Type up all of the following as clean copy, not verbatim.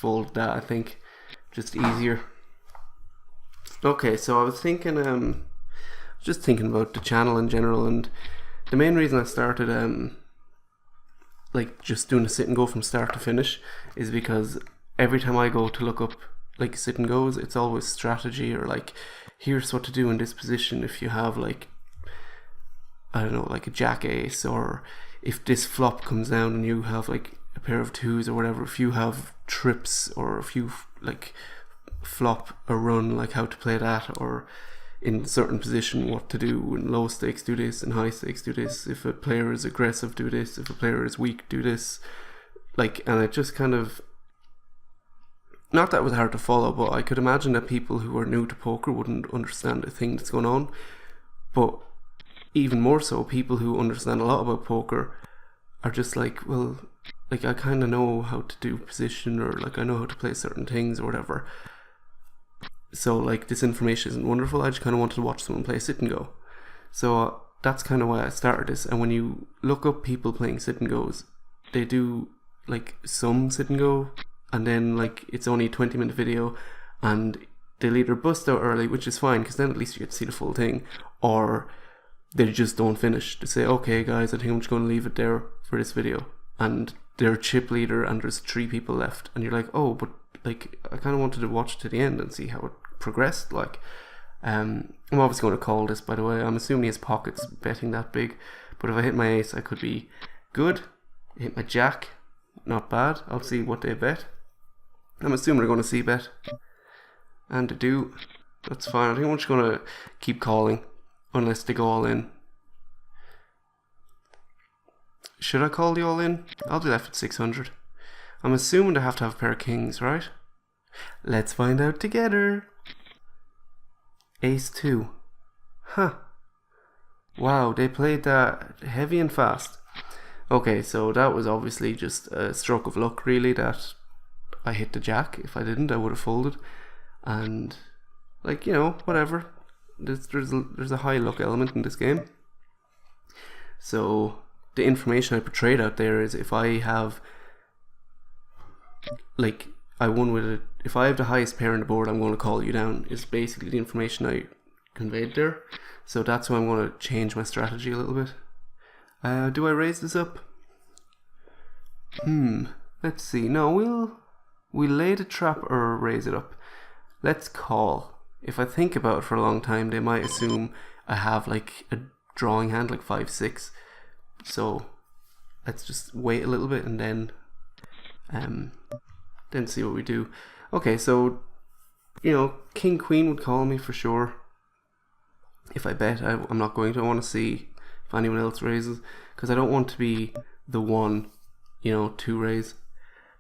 fold that, I think. Just easier. Okay, so I was thinking, just thinking about the channel in general, and the main reason I started like just doing a sit and go from start to finish is because every time I go to look up like sit and goes, it's always strategy, or like here's what to do in this position if you have like, I don't know, like a jack ace, or if this flop comes down and you have like a pair of twos or whatever, if you have trips, or if you like flop a run, like how to play that, or in certain position what to do. In low stakes do this, in high stakes do this, if a player is aggressive do this, if a player is weak do this, like, and it just kind of, not that it was hard to follow, but I could imagine that people who are new to poker wouldn't understand the thing that's going on. But even more so, people who understand a lot about poker are just like, well, like I kind of know how to do position, or like I know how to play certain things or whatever. So like this information isn't wonderful. I just kind of wanted to watch someone play sit and go. So that's kind of why I started this. And when you look up people playing sit and goes, they do like some sit and go, and then like it's only a 20-minute video, and they'll either bust out early, which is fine because then at least you get to see the full thing, or they just don't finish. They say, okay guys, I think I'm just going to leave it there for this video, and they're chip leader and there's 3 people left, and you're like, oh, but like I kind of wanted to watch to the end and see how it progressed. Like I'm obviously going to call this, by the way. I'm assuming his pocket's betting that big, but if I hit my ace I could be good. Hit my jack, not bad. I'll see what they bet. I'm assuming they're going to see bet, and to do, that's fine. I think I'm just going to keep calling unless they go all in. Should I call the all in? I'll be left at 600. I'm assuming they have to have a pair of kings, right? Let's find out together. Ace 2. Huh. Wow, they played that heavy and fast. Okay, so that was obviously just a stroke of luck, really, that I hit the jack. If I didn't, I would have folded. And, like, you know, whatever. There's a high luck element in this game. So the information I portrayed out there is, if I have, like, I won with it, if I have the highest pair on the board, I'm going to call you down, is basically the information I conveyed there. So that's why I'm going to change my strategy a little bit. Do I raise this up? Let's see. No, we'll lay the trap or raise it up. Let's call. If I think about it for a long time, they might assume I have like a drawing hand, like 5-6. So let's just wait a little bit and then see what we do. Okay, so, you know, king queen would call me for sure. If I bet, I'm not going to. I want to see if anyone else raises, because I don't want to be the one, you know, to raise.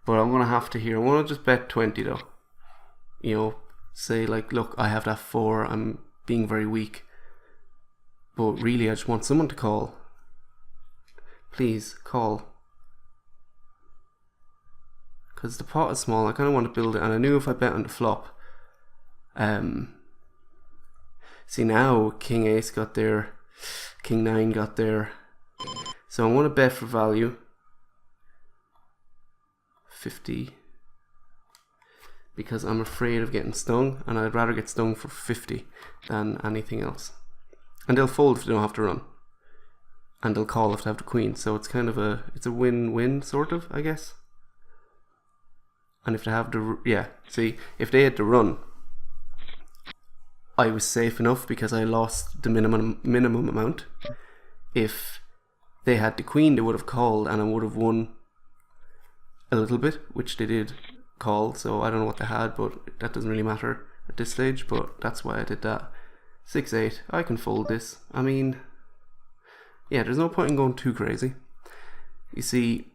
But I'm going to have to here. I want to just bet 20 though. You know, say like, look, I have that 4, I'm being very weak. But really, I just want someone to call. Please, call. Because the pot is small, I kind of want to build it, and I knew if I bet on the flop. See, now king ace got there, king 9 got there. So I want to bet for value. 50. Because I'm afraid of getting stung, and I'd rather get stung for 50 than anything else. And they'll fold if they don't have to run. And they'll call if they have the queen, so it's kind of it's a win-win, sort of, I guess. And if they have the, yeah, see, if they had to run, I was safe enough because I lost the minimum amount. If they had the queen, they would have called, and I would have won a little bit, which they did call, so I don't know what they had, but that doesn't really matter at this stage, but that's why I did that. 6-8, I can fold this. I mean, yeah, there's no point in going too crazy. You see,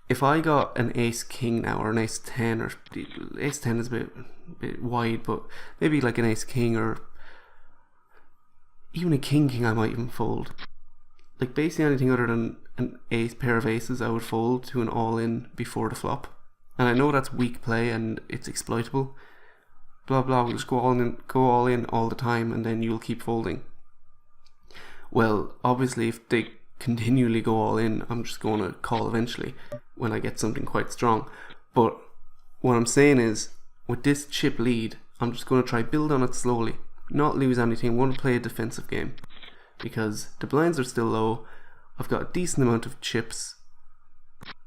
if I got an ace king now, or an ace 10, or ace 10 is a bit wide, but maybe like an ace king, or even a king I might even fold. Like basically anything other than an ace, pair of aces, I would fold to an all-in before the flop. And I know that's weak play and it's exploitable. Blah blah, we'll just go all in all the time, and then you'll keep folding. Well, obviously if they continually go all in, I'm just going to call eventually when I get something quite strong. But what I'm saying is, with this chip lead, I'm just going to try build on it slowly, not lose anything. I want to play a defensive game because the blinds are still low. I've got a decent amount of chips,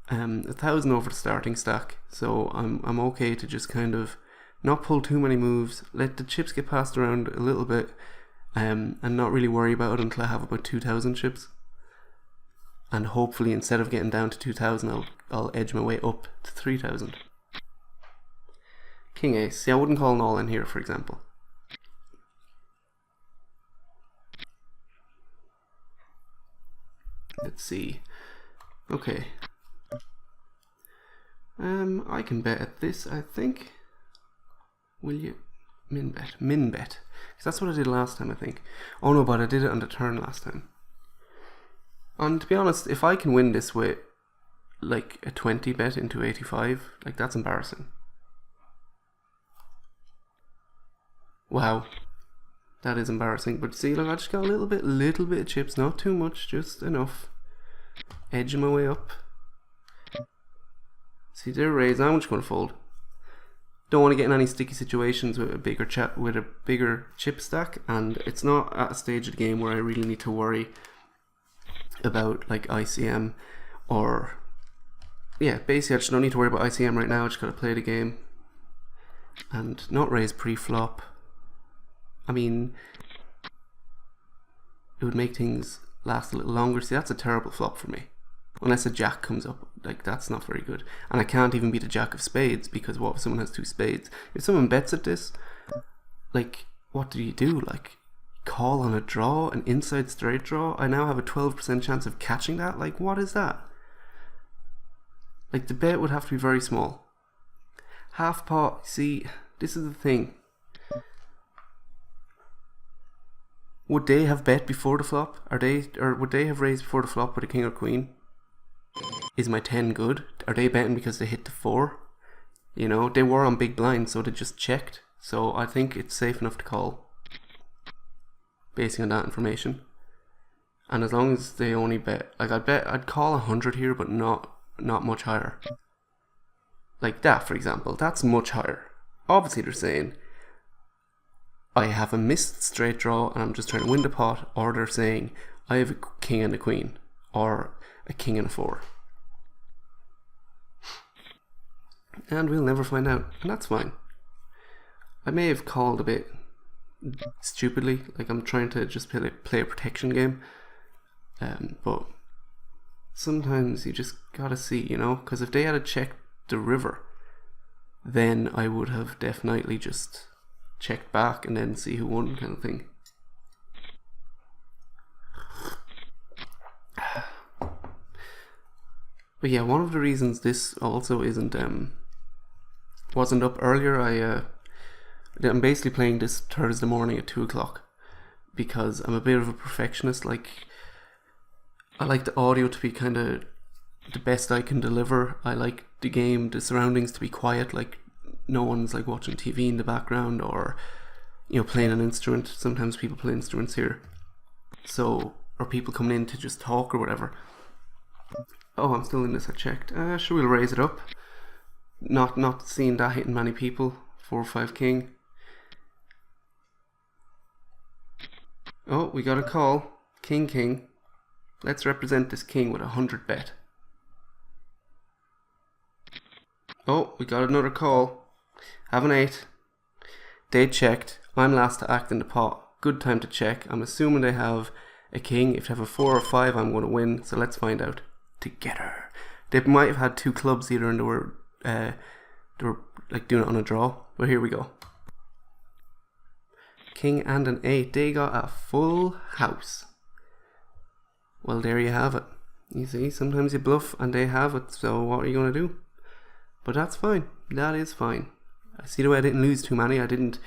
1,000 over the starting stack, so I'm okay to just kind of not pull too many moves, let the chips get passed around a little bit, and not really worry about it until I have about 2,000 chips. And hopefully, instead of getting down to 2,000, I'll edge my way up to 3,000. King Ace. See, I wouldn't call an all in here, for example. Let's see. Okay. I can bet at this, I think. Will you? Min bet. Min bet. Because that's what I did last time, I think. Oh no, but I did it on the turn last time. And to be honest, if I can win this with like a 20 bet into 85, like that's embarrassing. Wow. That is embarrassing. But see, look, I just got a little bit of chips, not too much, just enough. Edging my way up. See, they're raised. I'm just going to fold. Don't want to get in any sticky situations with a bigger chip stack, and it's not at a stage of the game where I really need to worry about like ICM or basically I just don't need to worry about ICM right now. I just got to play the game and not raise pre-flop. I mean, it would make things last a little longer. See, that's a terrible flop for me. Unless a jack comes up, like that's not very good. And I can't even beat a jack of spades because what if someone has 2 spades? If someone bets at this, like what do you do? Like call on a draw, an inside straight draw? I now have a 12% chance of catching that? Like what is that? Like the bet would have to be very small. Half pot, see, this is the thing. Would they have bet before the flop? Or would they have raised before the flop with a king or queen? Is my 10 good? Are they betting because they hit the 4? You know, they were on big blind, so they just checked. So I think it's safe enough to call, basing on that information. And as long as they only bet, like I'd call 100 here, but not much higher. Like that, for example, that's much higher. Obviously they're saying I have a missed straight draw and I'm just trying to win the pot, or they're saying I have a king and a queen, or a king and a 4. And we'll never find out, and that's fine. I may have called a bit stupidly, like I'm trying to just play a protection game, but sometimes you just gotta see, you know, because if they had checked the river, then I would have definitely just checked back and then see who won, kind of thing. But yeah, one of the reasons this also wasn't up earlier, I'm basically playing this Thursday morning at 2 o'clock because I'm a bit of a perfectionist. Like, I like the audio to be kind of the best I can deliver. I like the game, the surroundings to be quiet, like no one's like watching TV in the background or, you know, playing an instrument. Sometimes people play instruments here, so, or people coming in to just talk or whatever. Oh, I'm still in this. I checked. Sure, we'll raise it up. Not seeing that hitting many people. 4-5 king. Oh, we got a call. King. Let's represent this king with 100 bet. Oh, we got another call. Have an 8. They checked. I'm last to act in the pot. Good time to check. I'm assuming they have a king. If they have a 4 or 5, I'm going to win. So let's find out together. They might have had 2 clubs either, and they were like doing it on a draw. But here we go. King and an 8. They got a full house. Well, there you have it. You see, sometimes you bluff and they have it. So what are you going to do? But that's fine. That is fine. I see the way I didn't lose too many. I didn't,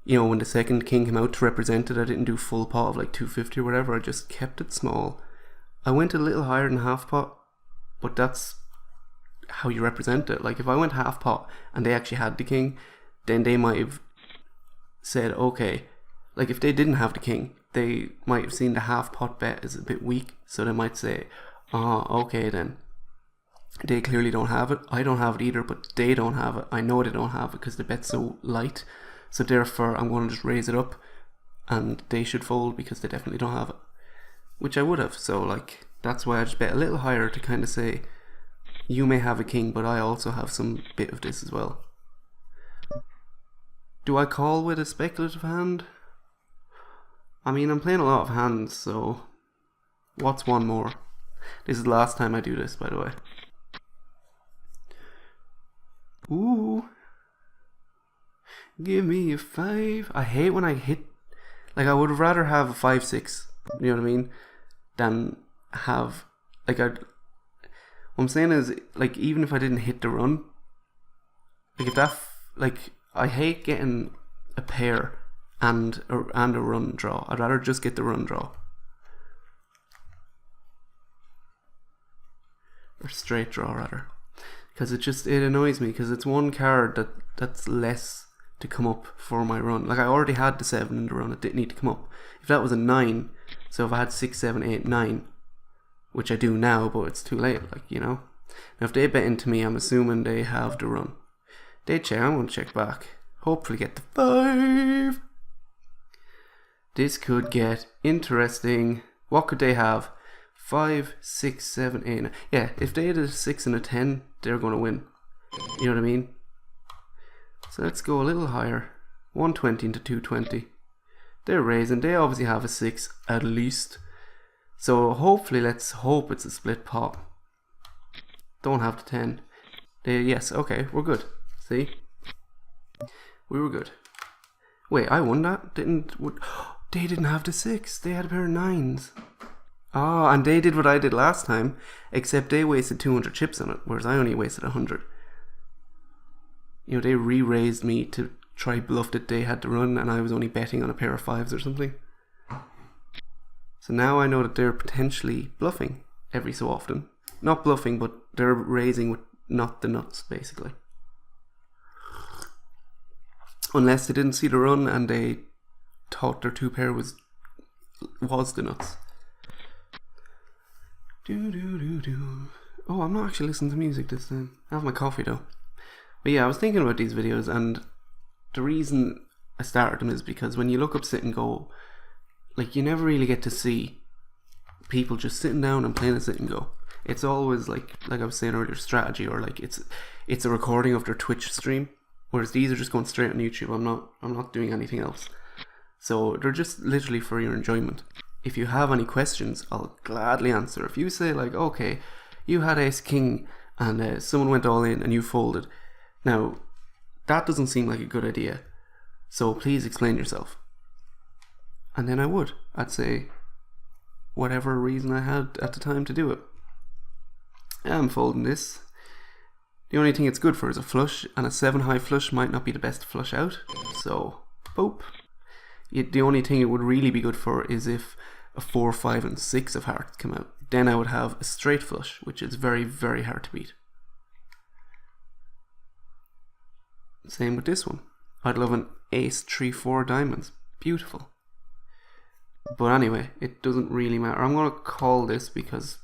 you know, when the second king came out to represent it, I didn't do full pot of like 250 or whatever. I just kept it small. I went a little higher than half pot, but that's how you represent it. Like if I went half pot and they actually had the king, then they might have said, okay, like if they didn't have the king, they might have seen the half pot bet as a bit weak, so they might say, okay then. They clearly don't have it. I don't have it either, but they don't have it. I know they don't have it because the bet's so light. So therefore, I'm going to just raise it up, and they should fold because they definitely don't have it, which I would have. So like that's why I just bet a little higher to kind of say, you may have a king, but I also have some bit of this as well. Do I call with a speculative hand? I mean, I'm playing a lot of hands, so what's one more? This is the last time I do this, by the way. Ooh. Give me a 5. I hate when I hit, like I would rather have a 5-6, you know what I mean, than have, like what I'm saying is, like even if I didn't hit the run, like if that, like I hate getting a pair and a run draw. I'd rather just get the run draw. Or straight draw rather. Because it annoys me because it's one card that's less to come up for my run. Like I already had the 7 in the run, it didn't need to come up. If that was a 9, so if I had 6, 7, 8, 9, which I do now, but it's too late, like, you know. Now if they bet into me, I'm assuming they have the run. They check, I'm going to check back. Hopefully get the 5. This could get interesting. What could they have? 5, 6, 7, 8, 9. Yeah, if they had a 6 and a 10, they're going to win. You know what I mean? So let's go a little higher. 120 into 220. They're raising. They obviously have a 6 at least. So hopefully, let's hope it's a split pot. Don't have the 10. Yes, okay, we're good. See? We were good. Wait, I won that? They didn't have the 6. They had a pair of 9s. Oh, and they did what I did last time, except they wasted 200 chips on it, whereas I only wasted 100. You know, they re-raised me to try bluff that they had to run, and I was only betting on a pair of 5s or something. So now I know that they're potentially bluffing every so often. Not bluffing, but they're raising with not the nuts, basically. Unless they didn't see the run and they thought their 2 pair was the nuts. Oh, I'm not actually listening to music this time. I have my coffee though. But yeah, I was thinking about these videos, and the reason I started them is because when you look up sit and go, like you never really get to see people just sitting down and playing a sit and go. It's always like I was saying earlier, strategy, or like it's a recording of their Twitch stream, whereas these are just going straight on YouTube. I'm not doing anything else. So they're just literally for your enjoyment. If you have any questions, I'll gladly answer. If you say like, okay, you had ace king and someone went all in and you folded. Now, that doesn't seem like a good idea. So please explain yourself. And then I'd say whatever reason I had at the time to do it. I'm folding this. The only thing it's good for is a flush, and a 7 high flush might not be the best to flush out. So, boop. The only thing it would really be good for is if a 4, 5 and 6 of hearts come out. Then I would have a straight flush, which is very, very hard to beat. Same with this one. I'd love an ace 3, 4 diamonds. Beautiful. But anyway, it doesn't really matter. I'm going to call this because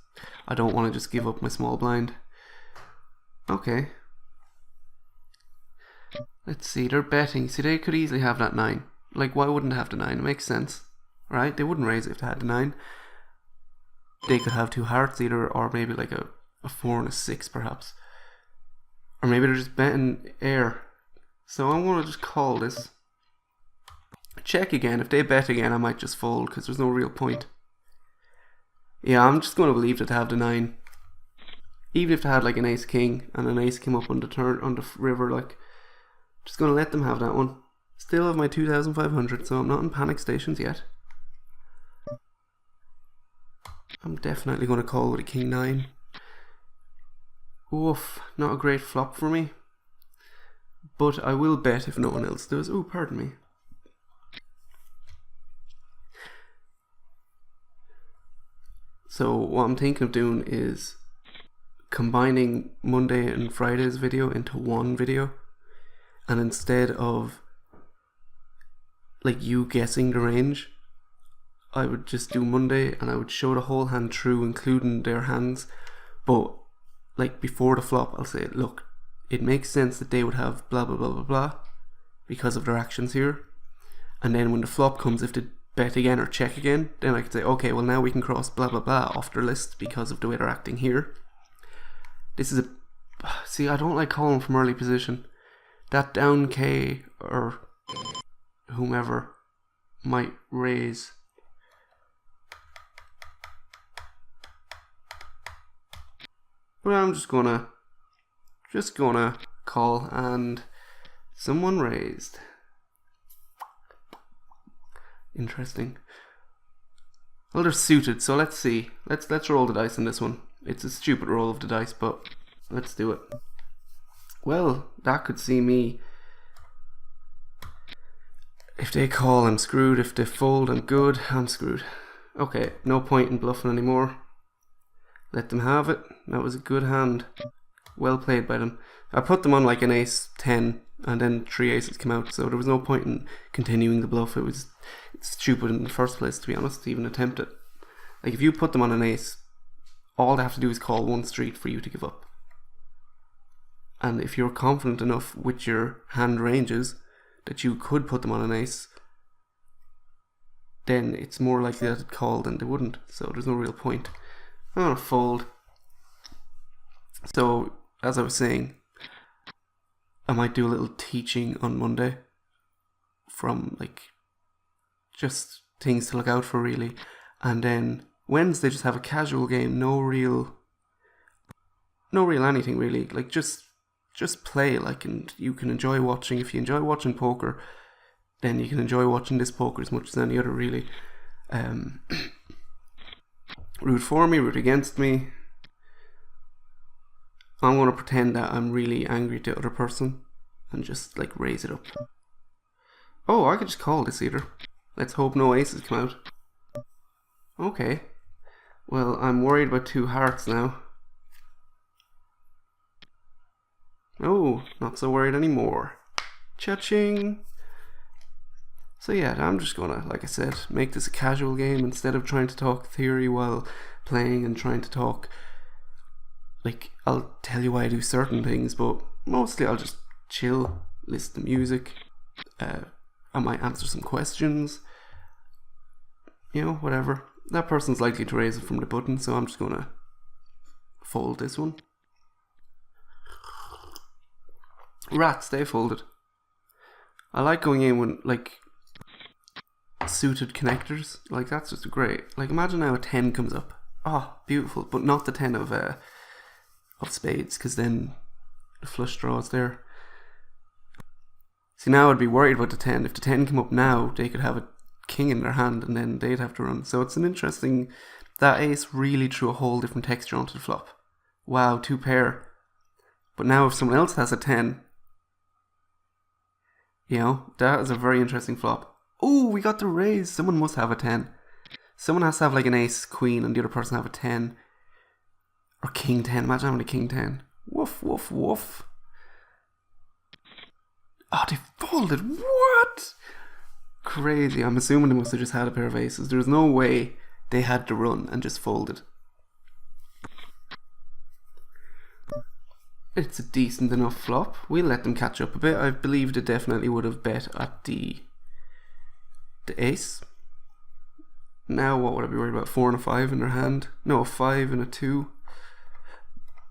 I don't want to just give up my small blind. Okay. Let's see, they're betting. See, they could easily have that 9. Like, why wouldn't they have the 9? It makes sense, right? They wouldn't raise it if they had the 9. They could have 2 hearts either, or maybe like a 4 and a 6 perhaps. Or maybe they're just betting air. So I'm going to just call this. Check again. If they bet again, I might just fold because there's no real point. Yeah, I'm just going to believe that they have the 9. Even if they had like an ace king and an ace came up on the turn on the river, like, just going to let them have that one. Still have my 2,500, so I'm not in panic stations yet. I'm definitely going to call with a king 9. Oof, not a great flop for me. But I will bet if no one else does. Oh, pardon me. So what I'm thinking of doing is combining Monday and Friday's video into one video. And instead of like you guessing the range, I would just do Monday and I would show the whole hand through, including their hands, but like before the flop, I'll say, look, it makes sense that they would have blah blah blah blah blah because of their actions here. And then when the flop comes, if they bet again or check again, then I could say, okay, well now we can cross blah blah blah off their list because of the way they're acting here. This is a... See, I don't like calling from early position. That down K or whomever might raise. But I'm just gonna call, and someone raised. Interesting. Well, they're suited, so let's see. Let's roll the dice on this one. It's a stupid roll of the dice, but let's do it. Well, that could see me. If they call, I'm screwed. If they fold, I'm good. I'm screwed. Okay, no point in bluffing anymore. Let them have it. That was a good hand. Well played by them. I put them on like an ace 10 and then 3 aces came out, so there was no point in continuing the bluff. It's stupid in the first place, to be honest, to even attempt it. Like if you put them on an ace, all they have to do is call one street for you to give up. And if you're confident enough with your hand ranges that you could put them on an ace, then it's more likely that it'd call than they wouldn't, so there's no real point. I'm gonna fold. So, as I was saying, I might do a little teaching on Monday from like just things to look out for really, and then Wednesday just have a casual game, no real anything really, like just play, like, and you can enjoy watching. If you enjoy watching poker, then you can enjoy watching this poker as much as any other really. Root for me, root against me. I'm going to pretend that I'm really angry at the other person and just like raise it up. Oh, I could just call this either. Let's hope no aces come out. Okay. Well, I'm worried about 2 hearts now. Oh, not so worried anymore. Cha-ching! So yeah, I'm just gonna, like I said, make this a casual game instead of trying to talk theory while playing and trying to talk. Like, I'll tell you why I do certain things, but mostly I'll just chill, listen to music. I might answer some questions. You know, whatever. That person's likely to raise it from the button, so I'm just gonna fold this one. Rats, they folded. I like going in when, like, suited connectors. Like, that's just great. Like, imagine now a 10 comes up. Oh, beautiful. But not the 10 of spades, because then the flush draw is there. See, now I'd be worried about the 10. If the 10 came up now, they could have a king in their hand and then they'd have to run. So it's an interesting... That ace really threw a whole different texture onto the flop. Wow, 2 pair. But now if someone else has a 10, you know, that is a very interesting flop. Oh, we got the raise. Someone must have a 10. Someone has to have like an ace queen and the other person have a 10. Or king 10. Imagine having a king 10. Woof, woof, woof. Oh, they folded. What? Crazy. I'm assuming they must have just had a pair of aces. There's no way they had to run and just folded. It's a decent enough flop. We'll let them catch up a bit. I believe they definitely would have bet at the ace. Now what would I be worried about? 4 and a 5 in their hand? No, a 5 and a 2.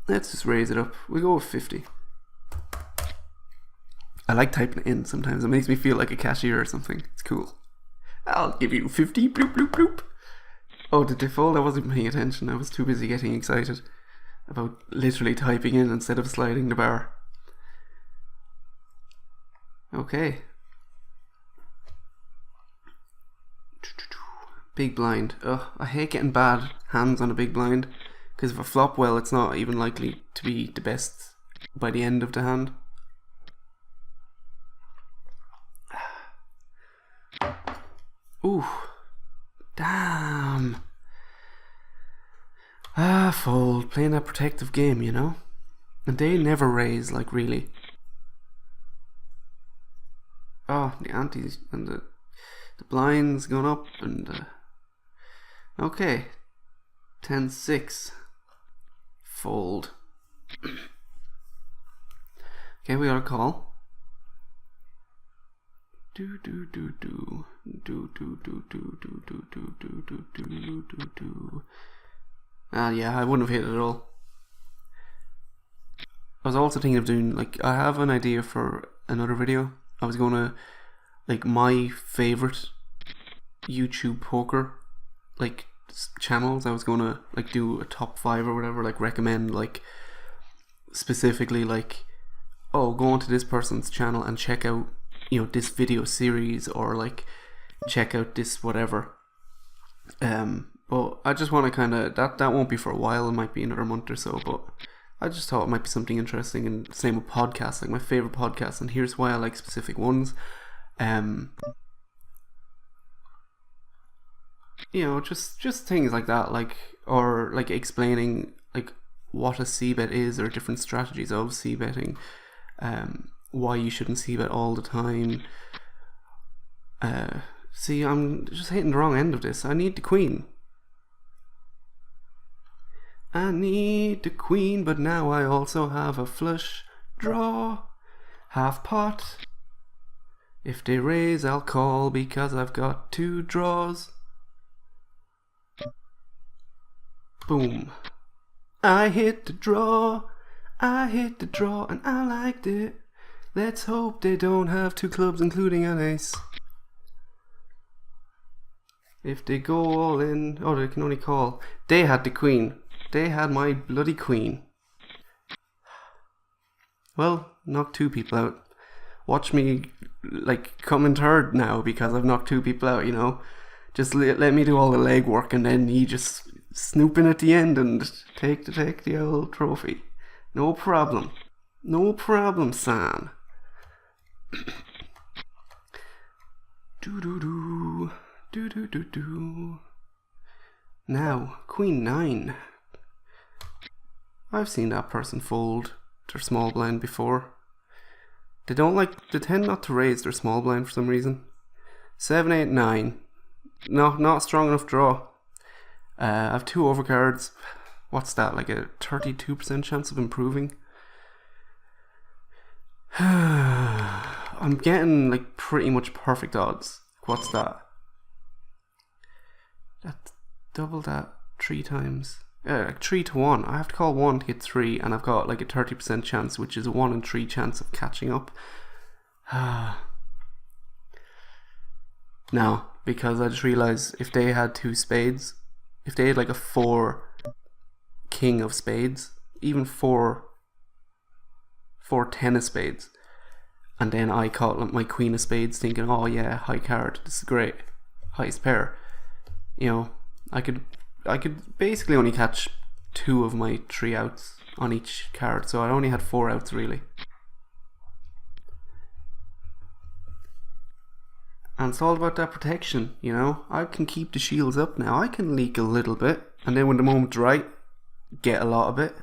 Let's just raise it up. We go with 50. I like typing it in sometimes. It makes me feel like a cashier or something. It's cool. I'll give you 50. Bloop, bloop, bloop. Oh, did they fold? I wasn't paying attention. I was too busy getting excited about literally typing in instead of sliding the bar. Okay. Big blind. Ugh, I hate getting bad hands on a big blind, because if I flop well, it's not even likely to be the best by the end of the hand. Ooh. Damn. Ah, fold. Playing that protective game, you know? And they never raise, like, really. Oh, the antes and the blinds going up and... Okay. 10-6. Fold. Okay, we got a call. Do do do do do do do do do do do do do do do do. Ah, yeah, I wouldn't have hit it at all. I was also thinking of doing, like, I have an idea for another video. I was gonna, like, my favorite YouTube poker, like, channels. I was gonna, like, do a top 5 or whatever, like, recommend, like, specifically, like, oh, go onto this person's channel and check out, you know, this video series, or like check out this whatever. But I just want to kind of, that won't be for a while. It might be another month or so, but I just thought it might be something interesting. And same with podcasts, like my favorite podcasts, and here's why I like specific ones. You know, just things like that, like, or like explaining like what a c-bet is, or different strategies of c-betting, why you shouldn't c-bet all the time. See, I'm just hitting the wrong end of this. I need the queen. I need the queen, but now I also have a flush draw. Half pot. If they raise, I'll call because I've got 2 draws. Boom. I hit the draw. I hit the draw and I liked it. Let's hope they don't have 2 clubs including an ace. If they go all in, oh, they can only call. They had the queen. They had my bloody queen. Well, knocked 2 people out. Watch me, like, come in third now because I've knocked 2 people out, you know. Just let me do all the legwork, and then he just snoop in at the end and take the old trophy. No problem. No problem, son. Do do do. Do do do do. Now, Queen 9. I've seen that person fold their small blind before. They tend not to raise their small blind for some reason. 7, 8, 9. No, not a strong enough draw. I have 2 overcards. What's that, like a 32% chance of improving? I'm getting like pretty much perfect odds. What's that? That's double that 3 times. Like 3 to 1. I have to call 1 to get 3, and I've got like a 30% chance, which is a 1 in 3 chance of catching up. No, because I just realised if they had 2 spades, if they had like a 4 king of spades, even 4 10 of spades, and then I caught like my queen of spades thinking, oh yeah, high card, this is great, highest pair, you know, I could basically only catch 2 of my 3 outs on each card, so I only had 4 outs really. And it's all about that protection, you know. I can keep the shields up now. I can leak a little bit, and then when the moment's right, get a lot of it.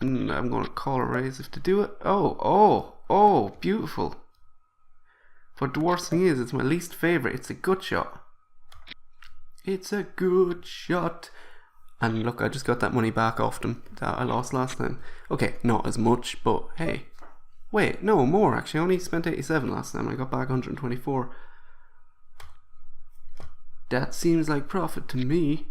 And I'm going to call a raise if to do it. Oh, beautiful. But the worst thing is, it's my least favourite. It's a good shot. It's a good shot. And look, I just got that money back off them that I lost last time. Okay, not as much, but hey. Wait, no, more actually. I only spent 87 last time. I got back 124. That seems like profit to me.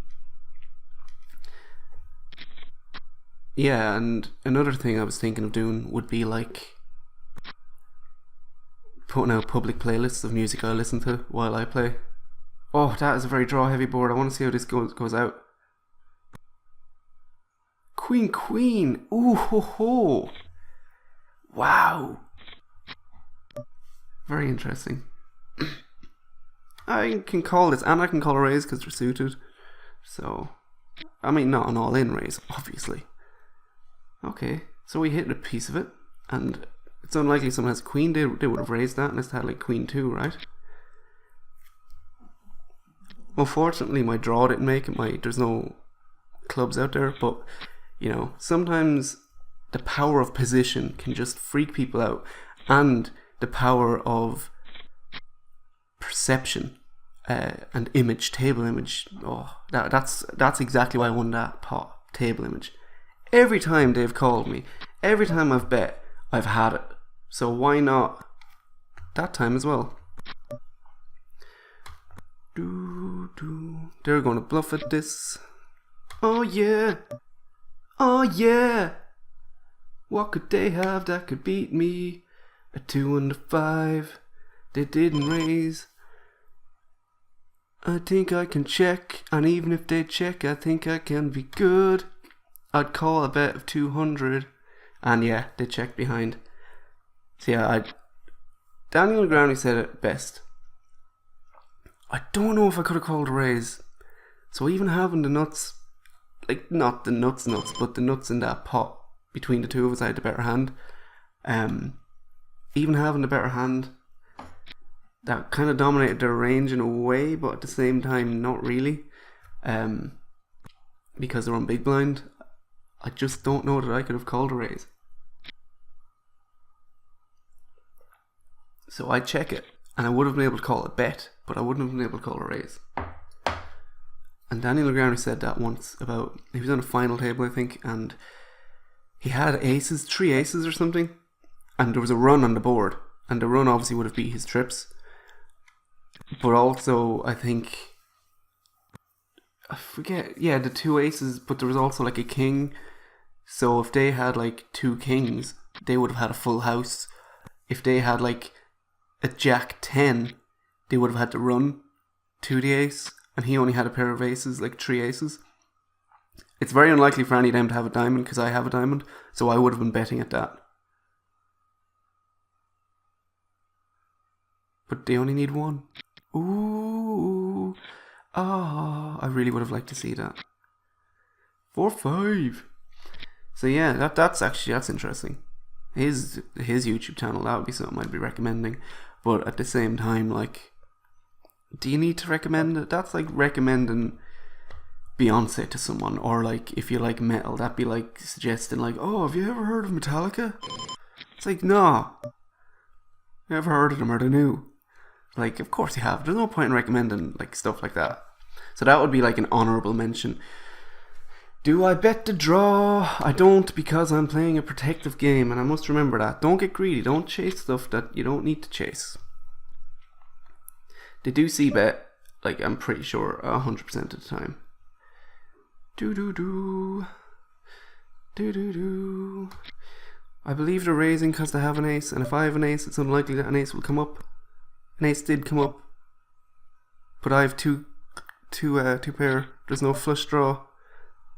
Yeah, and another thing I was thinking of doing would be like putting out public playlists of music I listen to while I play. Oh, that is a very draw heavy board. I want to see how this goes out. Queen. Ooh ho ho. Wow. Very interesting. I can call this, and I can call a raise because they're suited. So, I mean, not an all-in raise, obviously. Okay, so we hit a piece of it, and it's unlikely someone has queen. They would have raised that unless they had like queen 2, right? Unfortunately, my draw didn't make it. There's no clubs out there, but you know, sometimes the power of position can just freak people out, and the power of perception and image, table image. Oh, that's exactly why I won that pot, table image. Every time they've called me, every time I've bet, I've had it. So why not that time as well? They're going to bluff at this. Oh yeah. Oh yeah. What could they have that could beat me? A 2 and a 5. They didn't raise. I think I can check, and even if they check, I think I can be good. I'd call a bet of 200, and yeah, they checked behind. So yeah, Daniel Growney said it best. I don't know if I could have called a raise. So even having the nuts, like not the nuts, but the nuts in that pot between the two of us, I had the better hand. Even having the better hand, that kind of dominated their range in a way, but at the same time, not really. Because they're on big blind, I just don't know that I could have called a raise. So I check it, and I would have been able to call a bet, but I wouldn't have been able to call a raise. And Daniel Growney said that once about, he was on a final table, I think, and he had aces, 3 aces or something, and there was a run on the board, and the run obviously would have beat his trips. But also, I think, I forget, yeah, the 2 aces, but there was also like a king. So if they had like 2 kings, they would have had a full house. If they had like a jack 10, they would have had to run to the ace, and he only had a pair of aces, like 3 aces. It's very unlikely for any of them to have a diamond, because I have a diamond, so I would have been betting at that. But they only need 1. Ooh. Ah, I really would have liked to see that. 4-5. So yeah, that's interesting. His YouTube channel, that would be something I'd be recommending. But at the same time, like, do you need to recommend it? That's like recommending Beyonce to someone, or like if you like metal, that'd be like suggesting like, oh, have you ever heard of Metallica? It's like, no, never heard of them, or they're new. Like, of course you have. There's no point in recommending like stuff like that. So that would be like an honourable mention. Do I bet the draw? I don't, because I'm playing a protective game, and I must remember that. Don't get greedy. Don't chase stuff that you don't need to chase. They do see bet, like I'm pretty sure 100% of the time. I believe they're raising because they have an ace, and if I have an ace, it's unlikely that an ace will come up. An ace did come up, but I have two pair. There's no flush draw.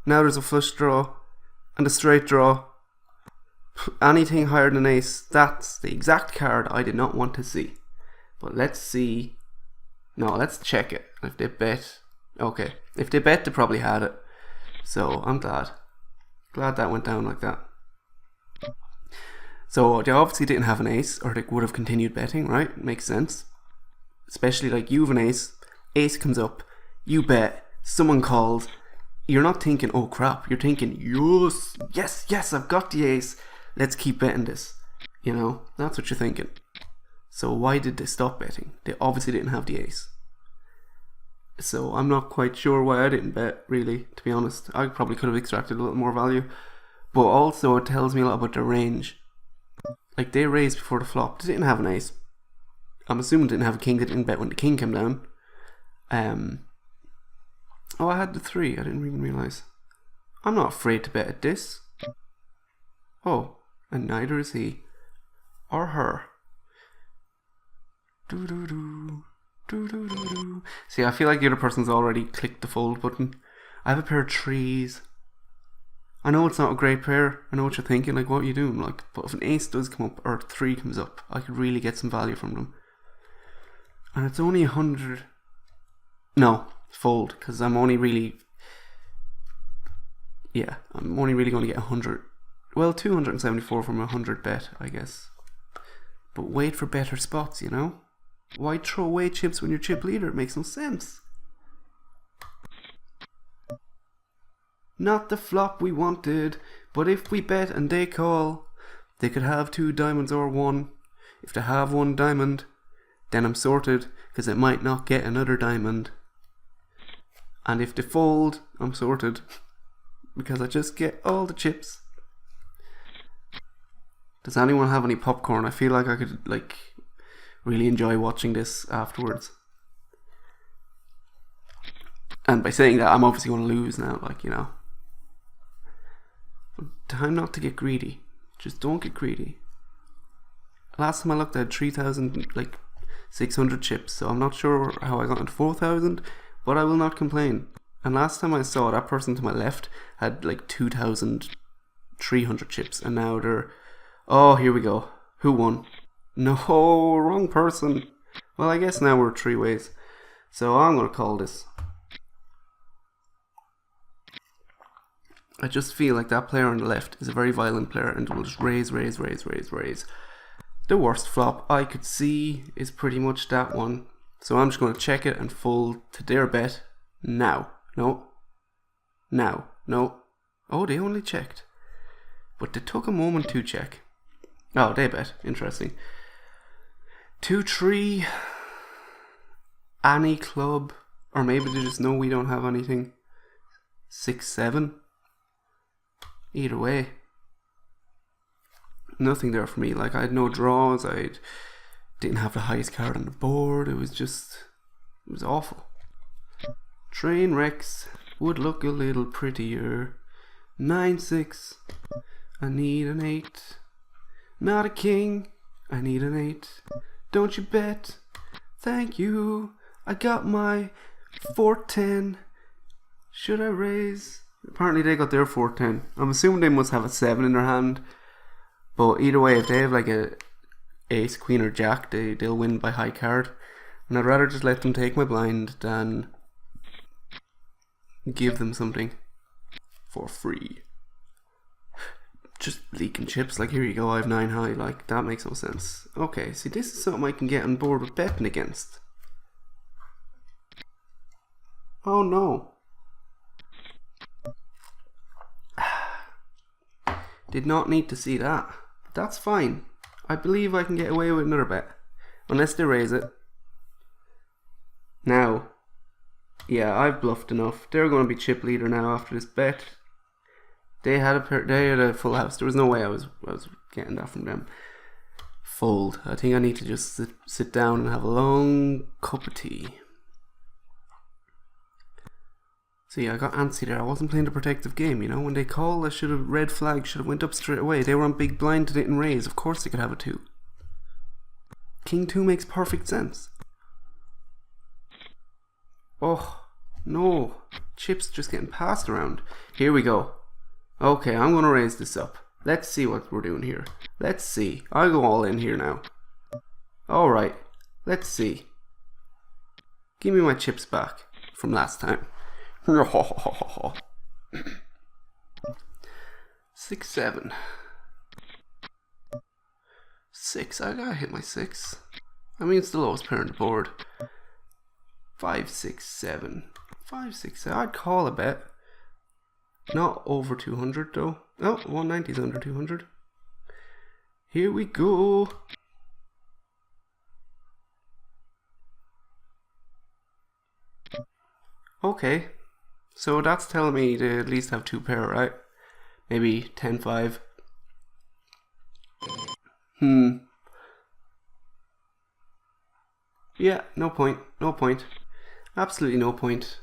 Now there's a flush draw and a straight draw. Anything higher than an ace, that's the exact card I did not want to see. But let's see. No, let's check it. If they bet, okay. If they bet, they probably had it. So I'm glad that went down like that. So they obviously didn't have an ace, or they would have continued betting, right? Makes sense. Especially like you have an ace, ace comes up, you bet, someone calls, you're not thinking, oh crap, you're thinking, yes, I've got the ace, let's keep betting this. You know, that's what you're thinking. So why did they stop betting? They obviously didn't have the ace. So I'm not quite sure why I didn't bet, really, to be honest. I probably could have extracted a little more value. But also it tells me a lot about their range. Like, they raised before the flop. They didn't have an ace. I'm assuming they didn't have a king. They didn't bet when the king came down. Oh, I had the 3. I didn't even realise. I'm not afraid to bet at this. Oh, and neither is he. Or her. See, I feel like the other person's already clicked the fold button. I have a pair of 3s. I know it's not a great pair. I know what you're thinking. Like, what are you doing? Like, but if an ace does come up, or 3 comes up, I could really get some value from them. And it's only 100. No, fold, because I'm only really going to get 100. Well, 274 from 100 bet, I guess. But wait for better spots, you know? Why throw away chips when you're chip leader? It makes no sense. Not the flop we wanted, but if we bet and they call, they could have 2 diamonds or 1. If they have 1 diamond, then I'm sorted, because it might not get another diamond. And if they fold, I'm sorted. because I just get all the chips. Does anyone have any popcorn? I feel like I could like really enjoy watching this afterwards. And by saying that, I'm obviously going to lose now, like, you know. But time not to get greedy. Just don't get greedy. Last time I looked, I had 3,600 chips, so I'm not sure how I got into 4,000, but I will not complain. And last time I saw, that person to my left had like 2,300 chips, and now they're... Oh, here we go. Who won? No, wrong person. Well, I guess now we're 3 ways. So I'm going to call this. I just feel like that player on the left is a very violent player and will just raise. The worst flop I could see is pretty much that one. So I'm just going to check it and fold to their bet now. No. Now. No. Oh, they only checked. But they took a moment to check. Oh, they bet. Interesting. 2-3. Any club. Or maybe they just know we don't have anything. 6-7. Either way. Nothing there for me. Like, I had no draws. I didn't have the highest card on the board. It was awful. Train wrecks would look a little prettier. 9-6. I need an 8. Not a king. I need an 8. Don't you bet? Thank you. I got my 4-10. Should I raise? Apparently they got their 4-10. I'm assuming they must have a 7 in their hand. But either way, if they have like a ace, queen or jack, they'll win by high card. And I'd rather just let them take my blind than give them something for free. Just leaking chips, like here you go, I have 9 high, like that makes no sense. Okay, see this is something I can get on board with betting against. Oh no. Did not need to see that. But that's fine. I believe I can get away with another bet. Unless they raise it. Now. Yeah, I've bluffed enough. They're going to be chip leader now after this bet. They had a full house. There was no way I was getting that from them. Fold. I think I need to just sit down and have a long cup of tea. See, I got antsy there. I wasn't playing the protective game, you know. When they called, I should have red flag, should have went up straight away. They were on big blind, they didn't raise. Of course they could have a 2. King 2 makes perfect sense. Oh, no. Chips just getting passed around. Here we go. Okay, I'm going to raise this up. Let's see what we're doing here. Let's see. I'll go all in here now. Alright. Let's see. Give me my chips back from last time. 6-7. 6. I gotta hit my 6. I mean, it's the lowest pair on the board. 5-6-7. 5-6. I'd call a bet. Not over 200 though. Oh, 190 is under 200. Here we go. Okay. So that's telling me to at least have 2 pair, right? Maybe 10-5. Yeah, no point. No point. Absolutely no point.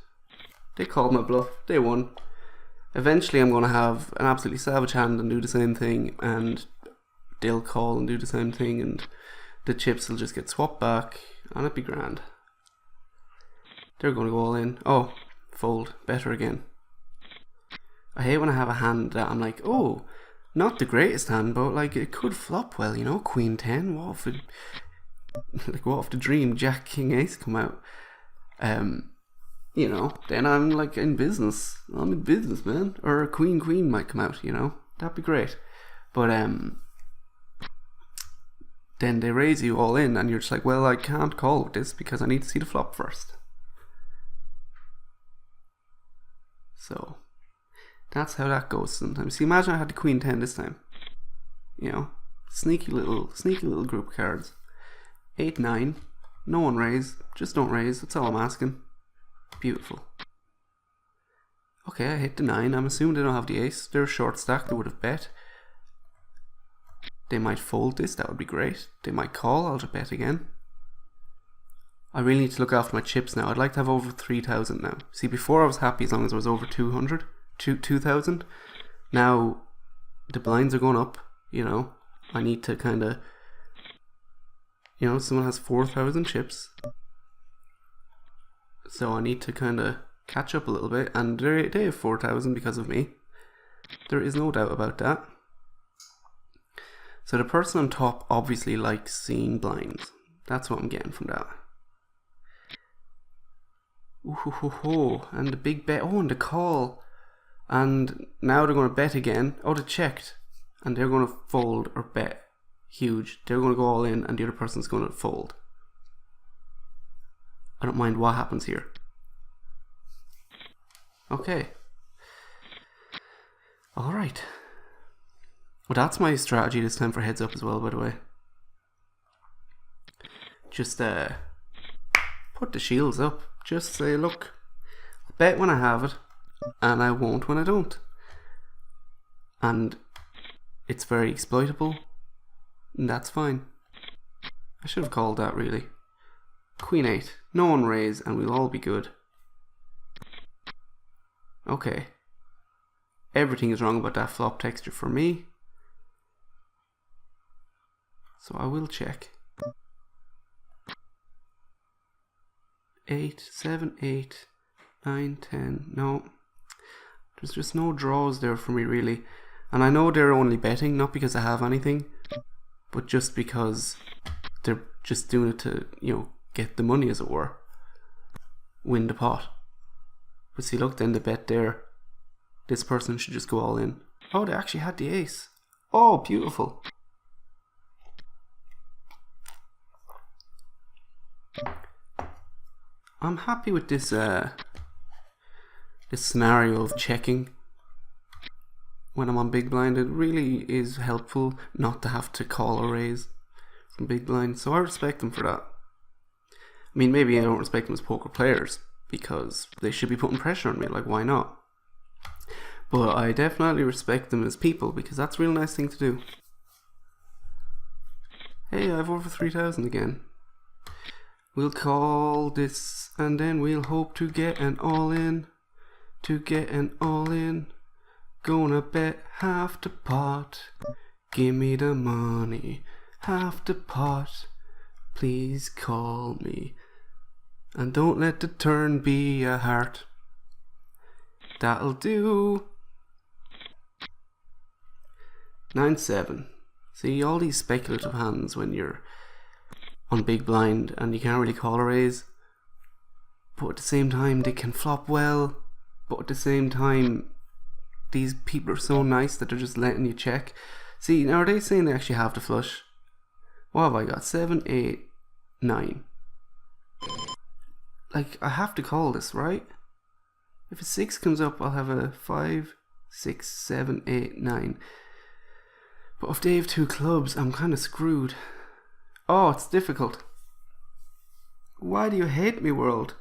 They called my bluff. They won. Eventually I'm going to have an absolutely savage hand and do the same thing, and they'll call and do the same thing, and the chips will just get swapped back, and it'd be grand. They're going to go all in. Oh, fold. Better again. I hate when I have a hand that I'm like, oh, not the greatest hand, but like it could flop well, you know, Queen 10. What if the dream Jack King Ace come out? You know, then I'm like in business. I'm in business, man. Or a Queen might come out, you know. That'd be great. But then they raise you all in and you're just like, well, I can't call with this because I need to see the flop first. So that's how that goes sometimes. See, imagine I had the Queen 10 this time. You know, sneaky little group of cards. 8-9. No one raise. Just don't raise. That's all I'm asking. Beautiful. Okay, I hit the 9. I'm assuming they don't have the ace. They're a short stack. They would have bet. They might fold this. That would be great. They might call. I'll just bet again. I really need to look after my chips now. I'd like to have over 3,000 now. See, before I was happy as long as I was over 2,000. Now, the blinds are going up, you know. I need to kind of, you know, someone has 4,000 chips. So I need to kind of catch up a little bit. And they have 4,000 because of me. There is no doubt about that. So the person on top obviously likes seeing blinds. That's what I'm getting from that. Ooh, ho, ho, ho. And the big bet. Oh, and the call. And now they're going to bet again. Oh, they checked. And they're going to fold or bet. Huge. They're going to go all in and the other person's going to fold. I don't mind what happens here. Okay. Alright. Well, that's my strategy this time for heads up as well, by the way. Just put the shields up. Just say, look, I bet when I have it, and I won't when I don't. And it's very exploitable, and that's fine. I should have called that, really. Queen 8. No one raise, and we'll all be good. Okay. Everything is wrong about that flop texture for me. So I will check. 8, 7, 8, 9, 10. No. There's just no draws there for me, really. And I know they're only betting, not because I have anything, but just because they're just doing it to, you know, get the money, as it were. Win the pot. But see, look, then the bet there. This person should just go all in. Oh, they actually had the ace. Oh, beautiful. I'm happy with this this scenario of checking when I'm on big blind. It really is helpful not to have to call or raise from big blind, so I respect them for that. I mean, maybe I don't respect them as poker players because they should be putting pressure on me, like why not? But I definitely respect them as people because that's a real nice thing to do. Hey, I have over 3,000 again. We'll call this and then we'll hope to get an all-in. To get an all-in. Gonna bet half the pot. Give me the money. Half the pot. Please call me. And don't let the turn be a heart. That'll do. 9-7. See, all these speculative hands when you're on big blind and you can't really call or raise, but at the same time they can flop well, but at the same time these people are so nice that they're just letting you check. See, now are they saying they actually have the flush? What have I got? 7, 8, 9. Like, I have to call this, right? If a 6 comes up, I'll have a 5, 6, 7, 8, 9. But if they have 2 clubs, I'm kind of screwed. Oh, it's difficult. Why do you hate me, world?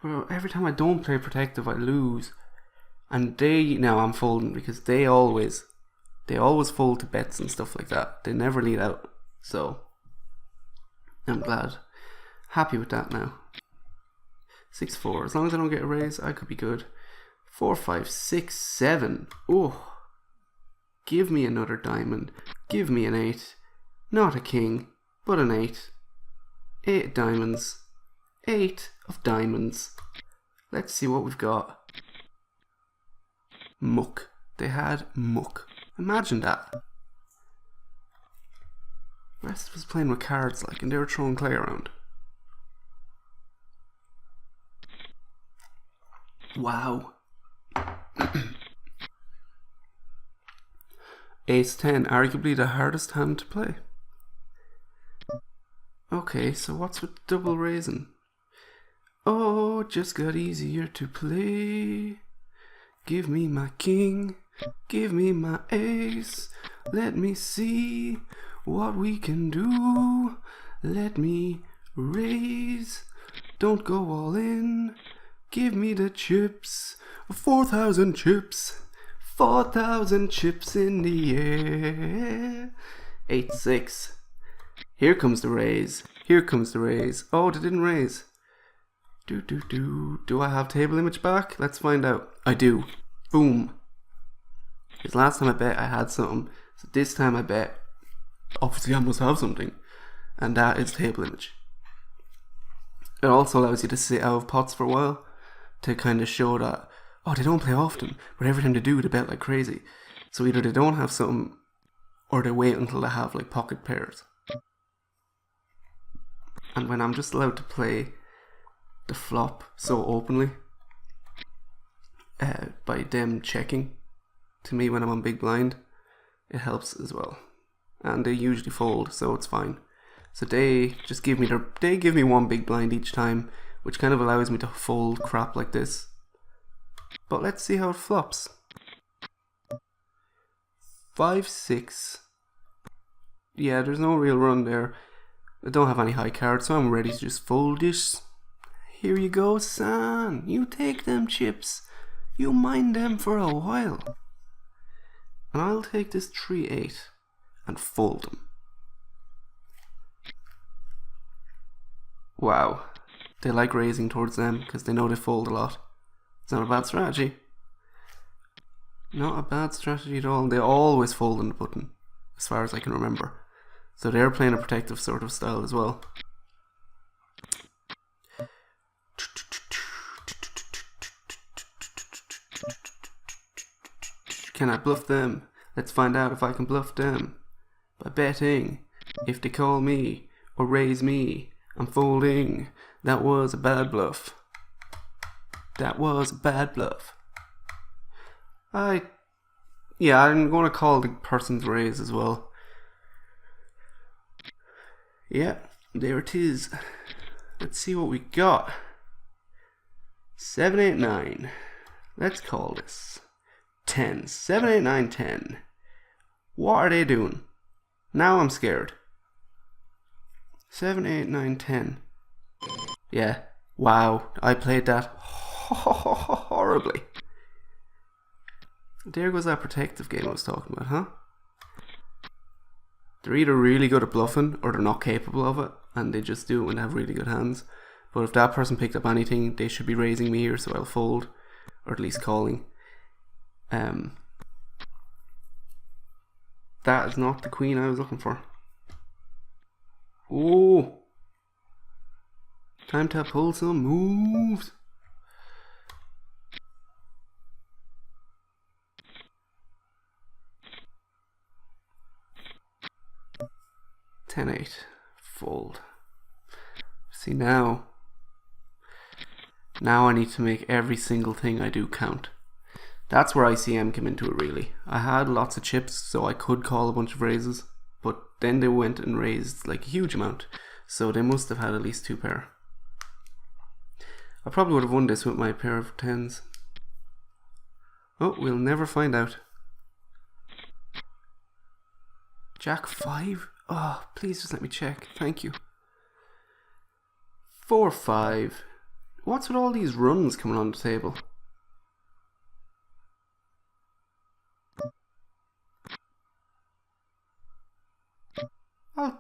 Bro, every time I don't play protective, I lose. And now I'm folding because they always fold to bets and stuff like that. They never lead out. So, I'm glad. Happy with that now. 6-4. As long as I don't get a raise, I could be good. 4, 5, 6, 7. Oh. Give me another diamond. Give me an 8. Not a king, but an 8. 8 diamonds. 8 of diamonds. Let's see what we've got. Muck. They had muck. Imagine that. The rest of us playing with cards, like, and they were throwing clay around. Wow. Ace 10, arguably the hardest hand to play. Okay, so what's with double raising? Oh, it just got easier to play. Give me my king, give me my ace. Let me see what we can do. Let me raise, don't go all in. Give me the chips. 4,000 chips. 4,000 chips in the air. 8-6. Here comes the raise. Here comes the raise. Oh, they didn't raise. Do I have table image back? Let's find out. I do. Boom. Because last time I bet I had something. So this time I bet obviously I must have something. And that is table image. It also allows you to sit out of pots for a while. To kind of show that, oh, they don't play often. But every time they do, they bet like crazy. So either they don't have something, or they wait until they have like pocket pairs. And when I'm just allowed to play the flop so openly, by them checking to me when I'm on big blind, it helps as well. And they usually fold, so it's fine. So they just give me one big blind each time, which kind of allows me to fold crap like this. But let's see how it flops. 5-6. Yeah, there's no real run there. I don't have any high cards, so I'm ready to just fold this. Here you go, son. You take them chips. You mind them for a while. And I'll take this 3-8 and fold them. Wow. They like raising towards them because they know they fold a lot. It's not a bad strategy. Not a bad strategy at all. They always fold in the button, as far as I can remember. So they're playing a protective sort of style as well. Can I bluff them? Let's find out if I can bluff them. By betting. If they call me or raise me, I'm folding. That was a bad bluff. That was a bad bluff. Yeah, I'm going to call the person's raise as well. Yeah, there it is. Let's see what we got. 7, 8, 9. Let's call this 10. 7, 8, 9, 10. What are they doing? Now I'm scared. 7, 8, 9, 10. Yeah. Wow. I played that horribly. There goes that protective game I was talking about, huh? They're either really good at bluffing or they're not capable of it, and they just do it when they have really good hands. But if that person picked up anything, they should be raising me here, so I'll fold, or at least calling. That is not the queen I was looking for. Oh, time to pull some moves. Ten eight, fold. See now I need to make every single thing I do count. That's where ICM came into it really. I had lots of chips, so I could call a bunch of raises, but then they went and raised like a huge amount, so they must have had at least 2 pair. I probably would have won this with my pair of 10s. Oh, we'll never find out. Jack 5? Oh, please just let me check. Thank you. 4, 5. What's with all these runs coming on the table? Oh.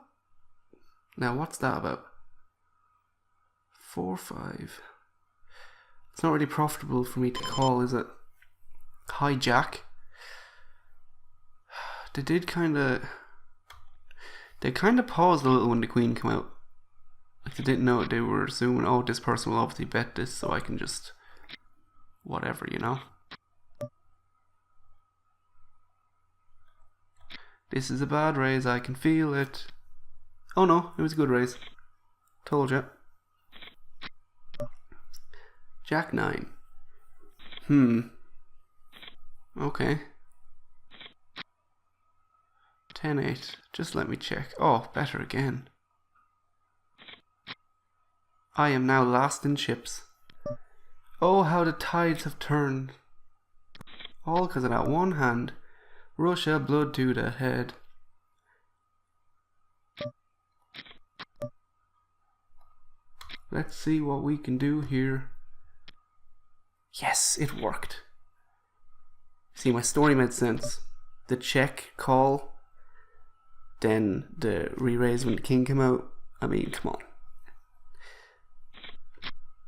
Now what's that about? 4, 5. It's not really profitable for me to call, is it? High Jack. They kind of paused a little when the queen came out. Like they didn't know it. They were assuming, oh, this person will obviously bet this, so I can just whatever, you know. This is a bad raise, I can feel it. Oh no, it was a good raise. Told ya. Jack 9. Okay. 10, 8. Just let me check. Oh, better again. I am now last in chips. Oh, how the tides have turned. All because of that one hand. Russia blood to the head. Let's see what we can do here. Yes, it worked. See, my story made sense. The check call, then the re-raise when the king came out. I mean, come on.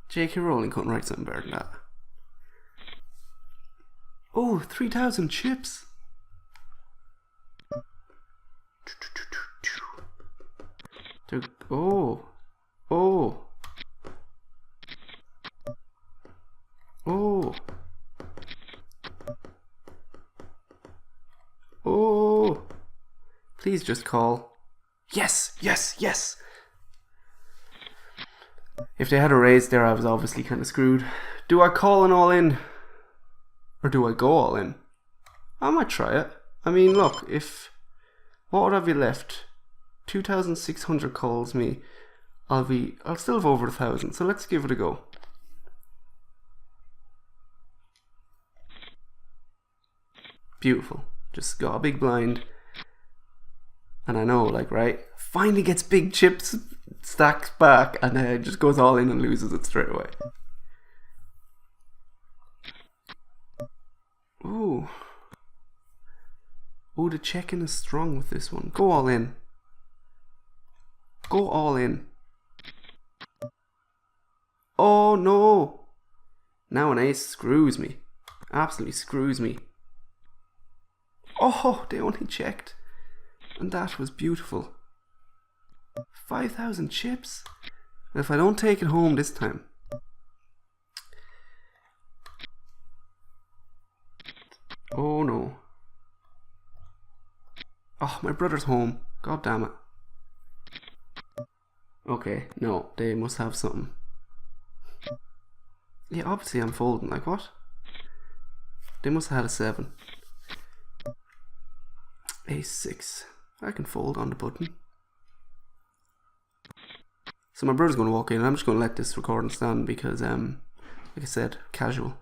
J.K. Rowling couldn't write something better than that. Oh, 3,000 chips. Oh. Oh. Oh. Oh. Please just call. Yes, yes, yes. If they had a raise there, I was obviously kind of screwed. Do I call an all in? Or do I go all in? I might try it. I mean, look, if... What would I be left? 2,600 calls me. I'll still have over 1,000, so let's give it a go. Beautiful. Just got a big blind. And I know, like, right? Finally gets big chips, stacks back, and then just goes all in and loses it straight away. Ooh. Oh, the check-in is strong with this one. Go all in. Go all in. Oh no! Now an ace screws me. Absolutely screws me. Oh, they only checked. And that was beautiful. 5,000 chips? If I don't take it home this time. Oh no. Oh, my brother's home. God damn it. Okay, no, they must have something. Yeah, obviously I'm folding. Like, what? They must have had a 7. Ace 6. I can fold on the button. So my brother's going to walk in, and I'm just going to let this recording stand because, like I said, casual.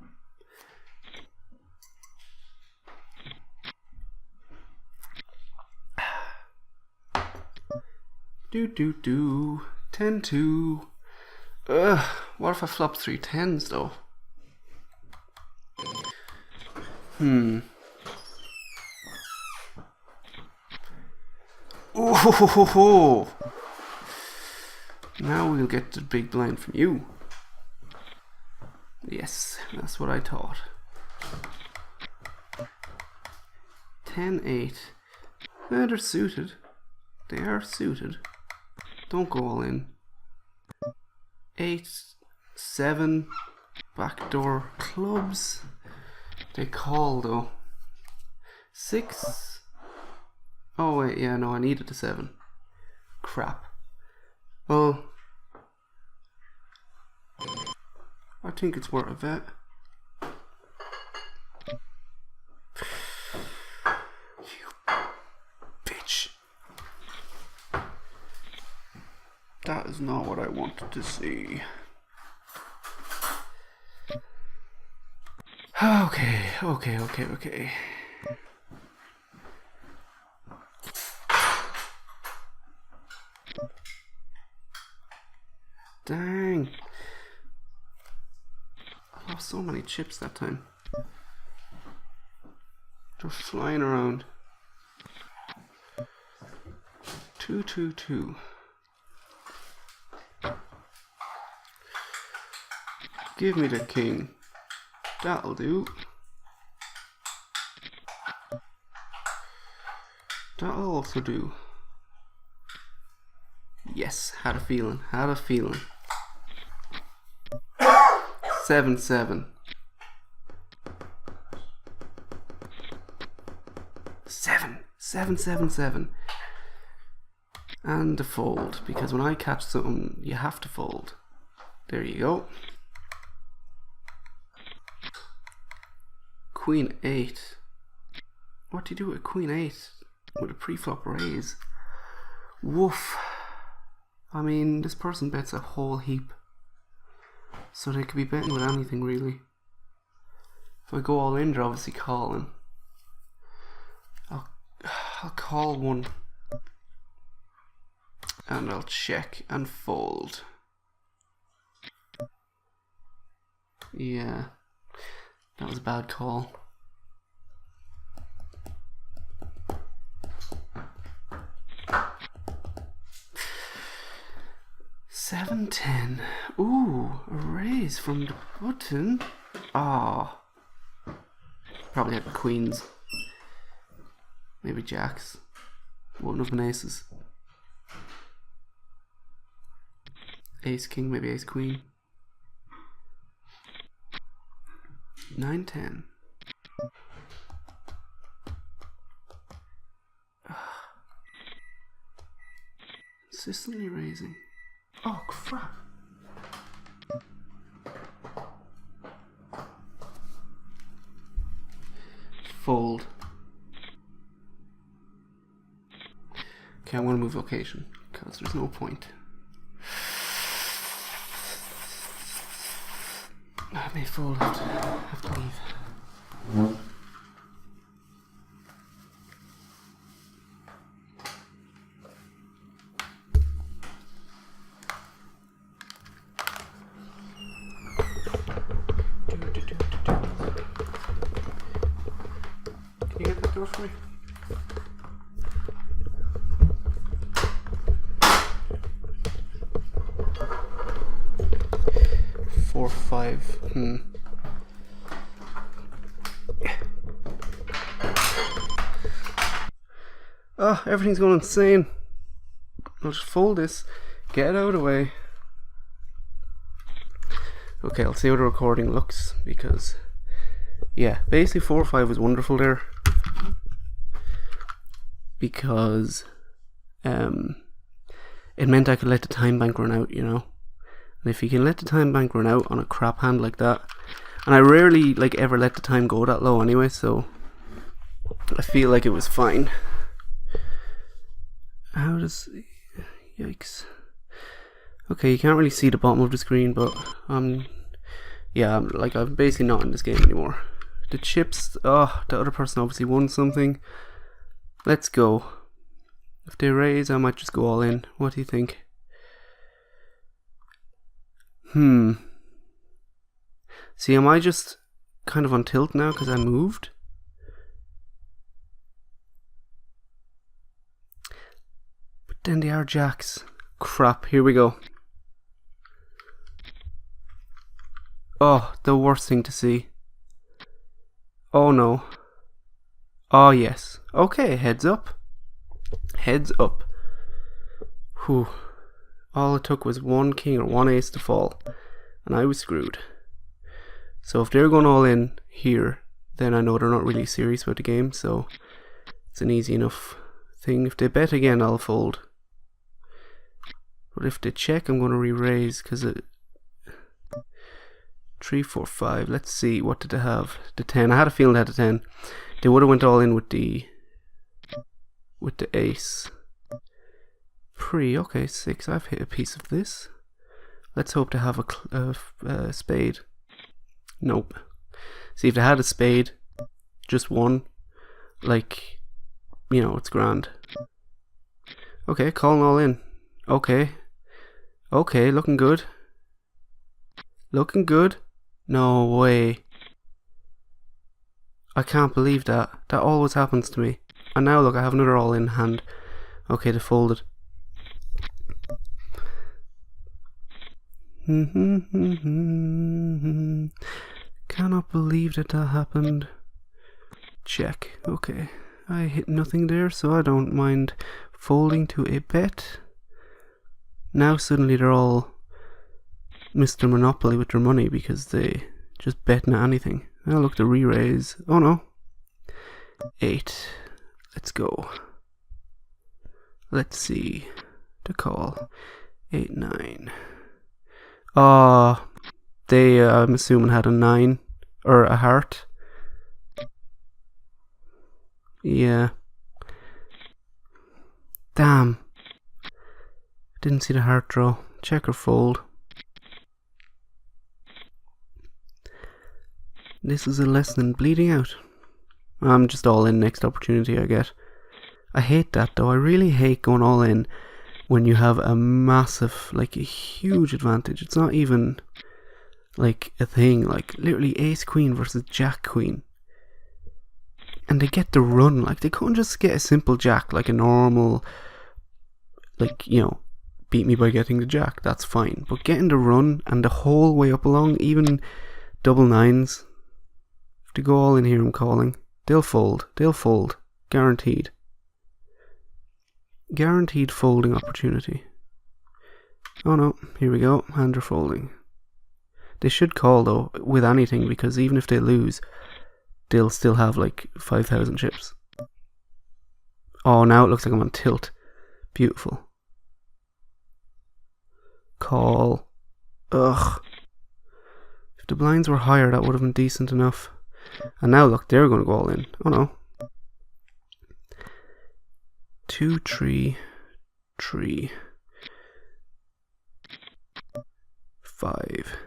Do 10-2. Ugh, what if I flop 3 10s though? Oh, now we'll get the big blind from you. Yes, that's what I thought. 10-8. They're suited. They are suited. Don't go all in. 8-7. Backdoor clubs. They call though. 6. Oh wait, yeah, no, I needed a 7. Crap. Well, I think it's worth a bet. You bitch. That is not what I wanted to see. Okay. Dang. I lost so many chips that time. Just flying around. 2-2-2. Give me the king. That'll do. That'll also do. Yes, had a feeling. 7-7. 7-7-7. And a fold, because when I catch something, you have to fold. There you go. Queen 8. What do you do with Queen 8 with a pre-flop raise? Woof. I mean, this person bets a whole heap. So they could be betting with anything, really. If I go all in, they're obviously calling. I'll call one. And I'll check and fold. Yeah. That was a bad call. $7.10. Ooh, a raise from the button. Ah, probably had queens. Maybe jacks. Wouldn't have been aces. Ace king, maybe ace queen. 9-10. Consistently raising. Oh crap. Fold. Okay, I want to move location because there's no point. I may fold, have to leave. Can you get that door for me? Four, five. Oh, everything's going insane. I'll just fold this, get it out of the way. Okay, I'll see how the recording looks because, yeah, basically 4-5 was wonderful there because it meant I could let the time bank run out, you know. And if you can let the time bank run out on a crap hand like that, and I rarely like ever let the time go that low anyway, so I feel like it was fine. How does... Yikes. Okay, you can't really see the bottom of the screen, but yeah, I'm basically not in this game anymore. The chips, oh, the other person obviously won something. Let's go. If they raise, I might just go all in. What do you think? See, am I just kind of on tilt now because I moved? But then they are jacks. Crap, here we go. Oh, the worst thing to see. Oh no. Oh yes. Okay, heads up. Heads up. Whew. All it took was one king or one ace to fall, and I was screwed. So if they're going all in here, then I know they're not really serious about the game, so it's an easy enough thing. If they bet again, I'll fold. But if they check, I'm going to re-raise, because it... 3, 4, 5. Let's see, what did they have? The 10. I had a feeling they had a 10. They would have went all in with the ace. Okay, 6. I've hit a piece of this. Let's hope to have a spade. Nope. See, if they had a spade, just one, like, you know, it's grand. Okay, calling all in. Okay. Okay, looking good. Looking good. No way. I can't believe that. That always happens to me. And now look, I have another all in hand. Okay, they folded. Cannot believe that happened. Check. Okay. I hit nothing there, so I don't mind folding to a bet. Now suddenly they're all Mr. Monopoly with their money because they just betting at anything. Now look, the re-raise. Oh no. 8. Let's go. Let's see. The call. 8, 9. Ah, they, I'm assuming, had a 9 or a heart. Yeah. Damn. Didn't see the heart draw. Check or fold. This is a lesson in bleeding out. I'm just all in next opportunity I get. I hate that though. I really hate going all in when you have a massive, like a huge advantage. It's not even like a thing, like literally ace queen versus jack queen, and they get the run. Like, they couldn't just get a simple jack, like a normal, like, you know, beat me by getting the jack, that's fine, but getting the run and the whole way up along, even double nines, to go all in here, I'm calling. They'll fold, guaranteed folding opportunity. Oh no, here we go, hand are folding. They should call though with anything, because even if they lose, they'll still have like 5,000 chips. Oh, now it looks like I'm on tilt. Beautiful. Call. Ugh. If the blinds were higher, that would have been decent enough. And now look, they're going to go all in. Oh no. 2, 3, 3, 5.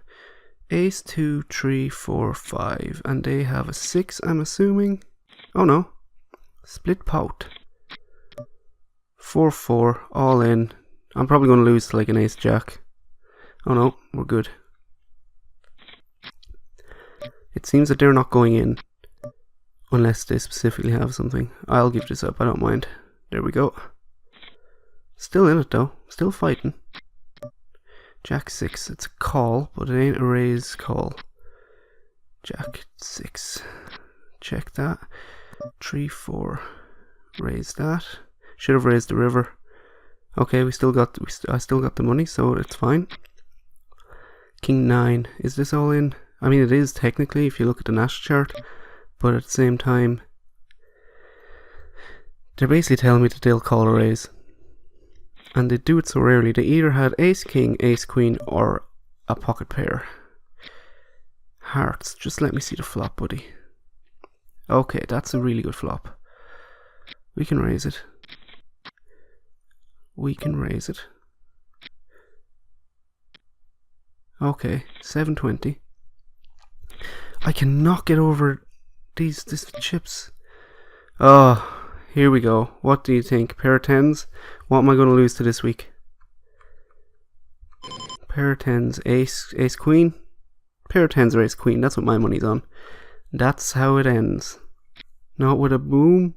Ace 2, 3, 4, 5. And they have a 6, I'm assuming. Oh no. Split pot. 4, 4. All in. I'm probably going to lose to like an ace jack. Oh no, we're good. It seems that they're not going in unless they specifically have something. I'll give this up, I don't mind. There we go. Still in it though, still fighting. Jack 6, it's a call, but it ain't a raise call. Jack 6, check that. 3, 4, raise that. Should have raised the river. Okay, I still got the money, so it's fine. King 9, is this all in? I mean, it is technically if you look at the Nash chart, but at the same time, they're basically telling me that they'll call a raise. And they do it so rarely. They either had ace king, ace queen, or a pocket pair. Hearts, just let me see the flop, buddy. Okay, that's a really good flop. We can raise it. We can raise it. Okay, 720. I cannot get over these chips. Oh, here we go. What do you think? Pair of tens? What am I going to lose to this week? Pair of tens, ace queen? Pair of tens or ace queen, that's what my money's on. That's how it ends. Not with a boom,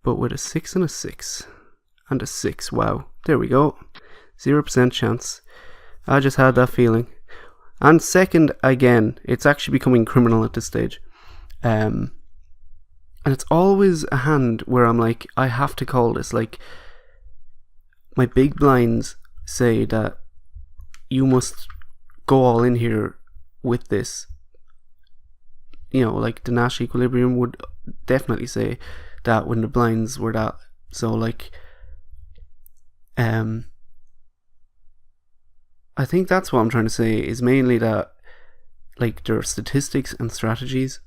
but with a 6 and a 6. And a 6, wow. There we go. 0% chance. I just had that feeling. And second, again, it's actually becoming criminal at this stage. And it's always a hand where I'm like, I have to call this. Like, my big blinds say that you must go all in here with this. You know, like the Nash equilibrium would definitely say that when the blinds were that. So like, I think that's what I'm trying to say, is mainly that, like, there are statistics and strategies,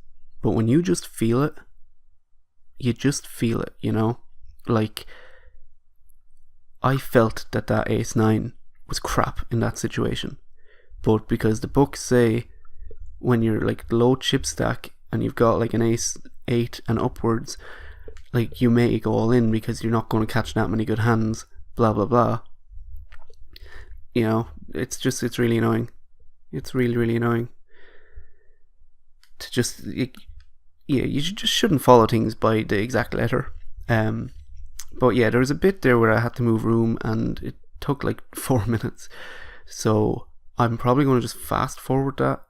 but when you just feel it, you just feel it, you know? Like, I felt that ace 9 was crap in that situation, but because the books say when you're like low chip stack and you've got like an ace 8 and upwards, like, you may go all in because you're not going to catch that many good hands, blah blah blah. You know, it's really annoying. It's really, really annoying to just, you just shouldn't follow things by the exact letter. But yeah, there was a bit there where I had to move room and it took like 4 minutes. So I'm probably going to just fast forward that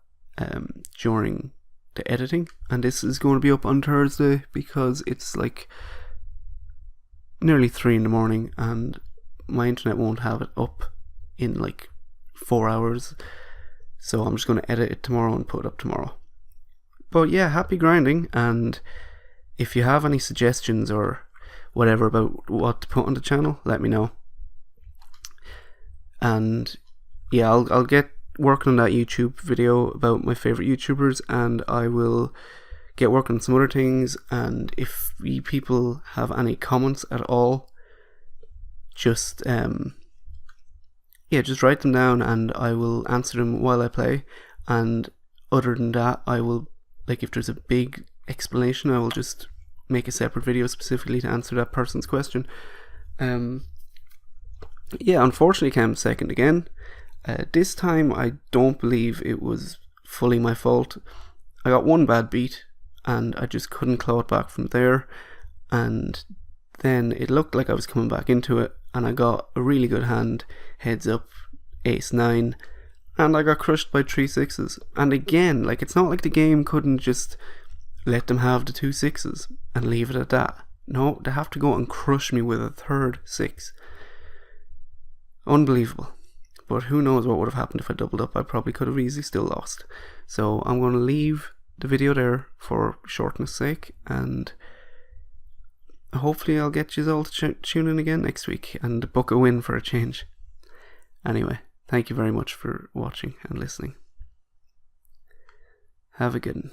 during the editing. And this is going to be up on Thursday because it's like nearly 3 in the morning and my internet won't have it up in like 4 hours, so I'm just going to edit it tomorrow and put it up tomorrow. But yeah, happy grinding, and if you have any suggestions or whatever about what to put on the channel, let me know. And yeah, I'll get working on that YouTube video about my favorite YouTubers, and I will get working on some other things. And if you people have any comments at all, just just write them down and I will answer them while I play. And other than that, I will, like, if there's a big explanation, I will just make a separate video specifically to answer that person's question. Unfortunately came second again, This time I don't believe it was fully my fault. I got one bad beat and I just couldn't claw it back from there, and then it looked like I was coming back into it, and I got a really good hand, heads up, ace 9, and I got crushed by 3 6s. And again, like, it's not like the game couldn't just let them have the 2 6s and leave it at that. No, they have to go and crush me with a third 6. Unbelievable. But who knows what would have happened if I doubled up. I probably could have easily still lost. So I'm going to leave the video there for shortness sake, and hopefully I'll get you all to tune in again next week and book a win for a change. Anyway, thank you very much for watching and listening. Have a good one.